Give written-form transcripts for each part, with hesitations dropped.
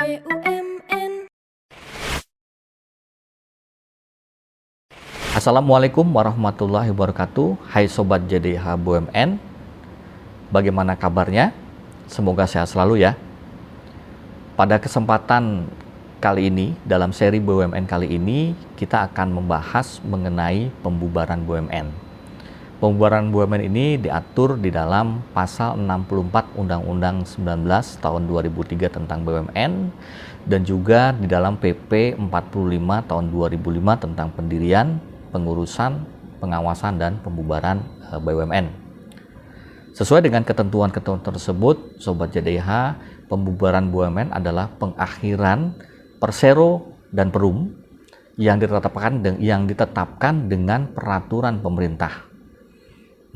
BUMN. Assalamualaikum warahmatullahi wabarakatuh. Hai Sobat JDH BUMN, bagaimana kabarnya? Semoga sehat selalu ya. Pada kesempatan kali ini, dalam seri BUMN kali ini, kita akan membahas mengenai pembubaran BUMN. Pembubaran BUMN ini diatur di dalam pasal 64 Undang-Undang 19 tahun 2003 tentang BUMN dan juga di dalam PP 45 tahun 2005 tentang pendirian, pengurusan, pengawasan, dan pembubaran BUMN. Sesuai dengan ketentuan-ketentuan tersebut, Sobat JDH, pembubaran BUMN adalah pengakhiran persero dan perum yang ditetapkan dengan peraturan pemerintah.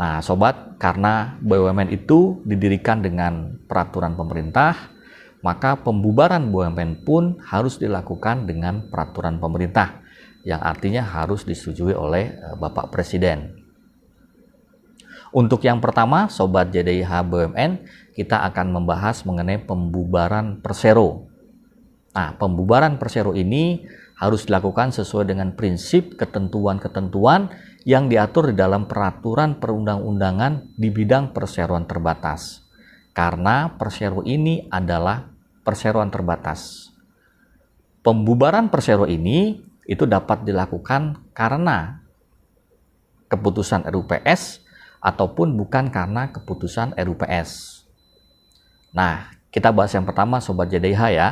Nah, Sobat, karena BUMN itu didirikan dengan peraturan pemerintah, maka pembubaran BUMN pun harus dilakukan dengan peraturan pemerintah, yang artinya harus disetujui oleh Bapak Presiden. Untuk yang pertama, Sobat JDIH BUMN, kita akan membahas mengenai pembubaran persero. Nah, pembubaran persero ini harus dilakukan sesuai dengan prinsip ketentuan-ketentuan yang diatur di dalam peraturan perundang-undangan di bidang perseroan terbatas. Karena persero ini adalah perseroan terbatas. Pembubaran persero ini itu dapat dilakukan karena keputusan RUPS ataupun bukan karena keputusan RUPS. Nah, kita bahas yang pertama Sobat JDH ya.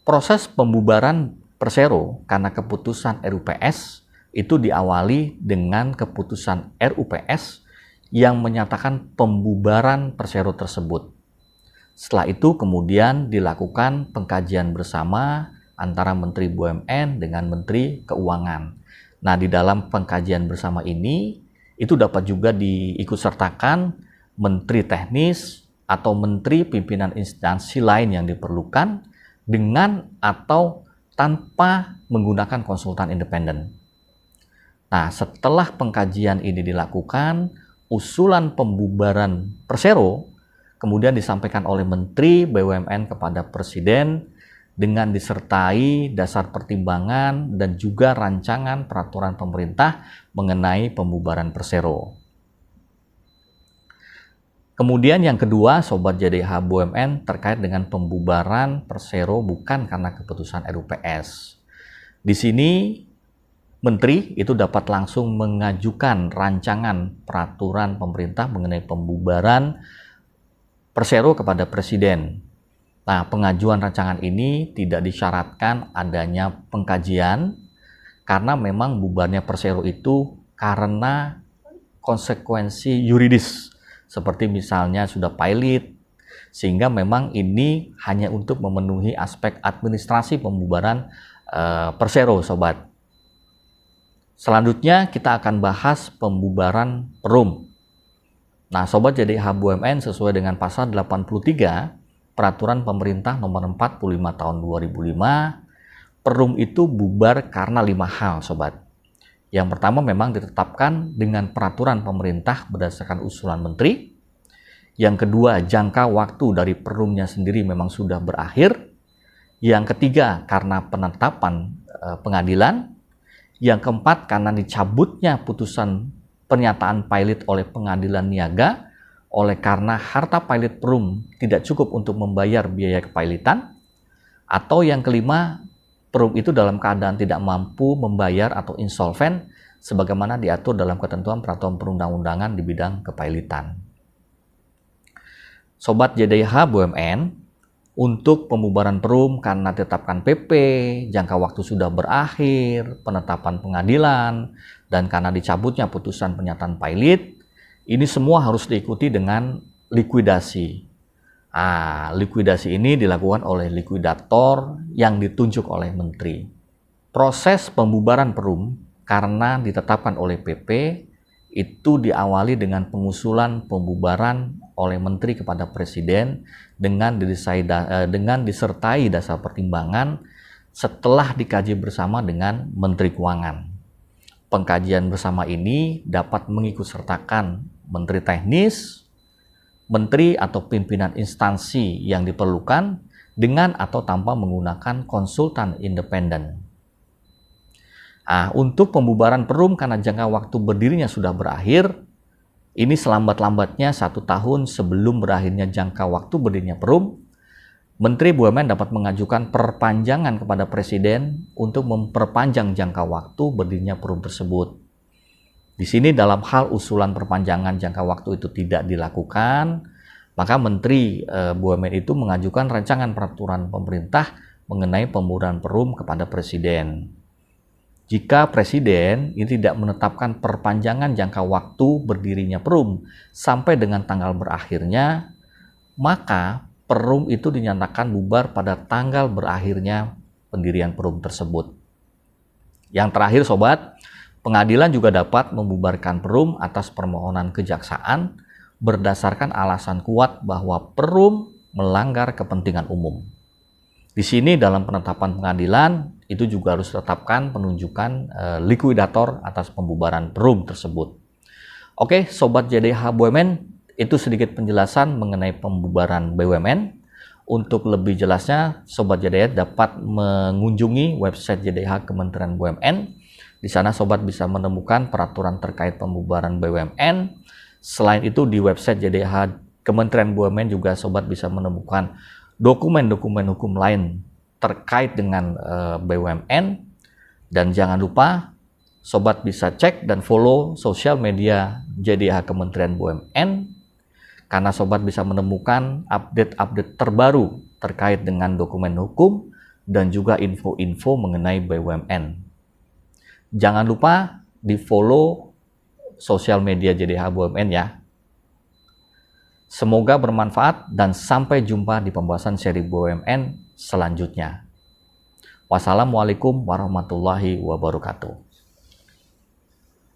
Proses pembubaran persero karena keputusan RUPS itu diawali dengan keputusan RUPS yang menyatakan pembubaran persero tersebut. Setelah itu kemudian dilakukan pengkajian bersama antara Menteri BUMN dengan Menteri Keuangan. Nah, di dalam pengkajian bersama ini itu dapat juga diikutsertakan Menteri Teknis atau Menteri Pimpinan instansi lain yang diperlukan dengan atau tanpa menggunakan konsultan independen. Nah, setelah pengkajian ini dilakukan, usulan pembubaran persero kemudian disampaikan oleh Menteri BUMN kepada Presiden dengan disertai dasar pertimbangan dan juga rancangan peraturan pemerintah mengenai pembubaran persero. Kemudian yang kedua, Sobat JDH BUMN, terkait dengan pembubaran persero bukan karena keputusan RUPS. Di sini Menteri itu dapat langsung mengajukan rancangan peraturan pemerintah mengenai pembubaran persero kepada Presiden. Nah, pengajuan rancangan ini tidak disyaratkan adanya pengkajian karena memang bubarnya persero itu karena konsekuensi yuridis seperti misalnya sudah pilot, sehingga memang ini hanya untuk memenuhi aspek administrasi pembubaran persero, Sobat. Selanjutnya kita akan bahas pembubaran perum. Nah, Sobat JDH BUMN, sesuai dengan pasal 83 Peraturan Pemerintah Nomor 45 Tahun 2005, perum itu bubar karena 5 hal, Sobat. Yang pertama memang ditetapkan dengan peraturan pemerintah berdasarkan usulan menteri. Yang kedua, jangka waktu dari perumnya sendiri memang sudah berakhir. Yang ketiga, karena penetapan pengadilan. Yang keempat, karena dicabutnya putusan pernyataan pilot oleh pengadilan niaga oleh karena harta pilot perum tidak cukup untuk membayar biaya kepilotan. Atau yang kelima, perum itu dalam keadaan tidak mampu membayar atau insolven sebagaimana diatur dalam ketentuan peraturan perundang-undangan di bidang kepilotan. Sobat JDH BUMN, untuk pembubaran perum karena ditetapkan PP, jangka waktu sudah berakhir, penetapan pengadilan, dan karena dicabutnya putusan pernyataan pilot, ini semua harus diikuti dengan likuidasi. Likuidasi ini dilakukan oleh likuidator yang ditunjuk oleh menteri. Proses pembubaran perum karena ditetapkan oleh PP itu diawali dengan pengusulan pembubaran oleh menteri kepada presiden dengan disertai dasar pertimbangan setelah dikaji bersama dengan Menteri Keuangan. Pengkajian bersama ini dapat mengikutsertakan Menteri Teknis, menteri atau pimpinan instansi yang diperlukan, dengan atau tanpa menggunakan konsultan independen. Untuk pembubaran Perum karena jangka waktu berdirinya sudah berakhir, ini selambat-lambatnya 1 tahun sebelum berakhirnya jangka waktu berdirinya Perum, Menteri BUMN dapat mengajukan perpanjangan kepada Presiden untuk memperpanjang jangka waktu berdirinya Perum tersebut. Di sini dalam hal usulan perpanjangan jangka waktu itu tidak dilakukan, maka Menteri BUMN itu mengajukan rancangan peraturan pemerintah mengenai pembubaran Perum kepada Presiden. Jika Presiden ini tidak menetapkan perpanjangan jangka waktu berdirinya Perum sampai dengan tanggal berakhirnya, maka Perum itu dinyatakan bubar pada tanggal berakhirnya pendirian Perum tersebut. Yang terakhir sobat, pengadilan juga dapat membubarkan Perum atas permohonan kejaksaan berdasarkan alasan kuat bahwa Perum melanggar kepentingan umum. Di sini dalam penetapan pengadilan itu juga harus tetapkan penunjukan likuidator atas pembubaran Perum tersebut. Oke, Sobat JDH BUMN, itu sedikit penjelasan mengenai pembubaran BUMN. Untuk lebih jelasnya, Sobat JDH dapat mengunjungi website JDH Kementerian BUMN. Di sana Sobat bisa menemukan peraturan terkait pembubaran BUMN. Selain itu di website JDH Kementerian BUMN juga Sobat bisa menemukan dokumen-dokumen hukum lain terkait dengan BUMN. Dan jangan lupa Sobat bisa cek dan follow sosial media JDH Kementerian BUMN, karena Sobat bisa menemukan update-update terbaru terkait dengan dokumen hukum dan juga info-info mengenai BUMN. Jangan lupa di follow sosial media JDH BUMN ya. Semoga bermanfaat dan sampai jumpa di pembahasan seri BUMN selanjutnya. Wassalamualaikum warahmatullahi wabarakatuh.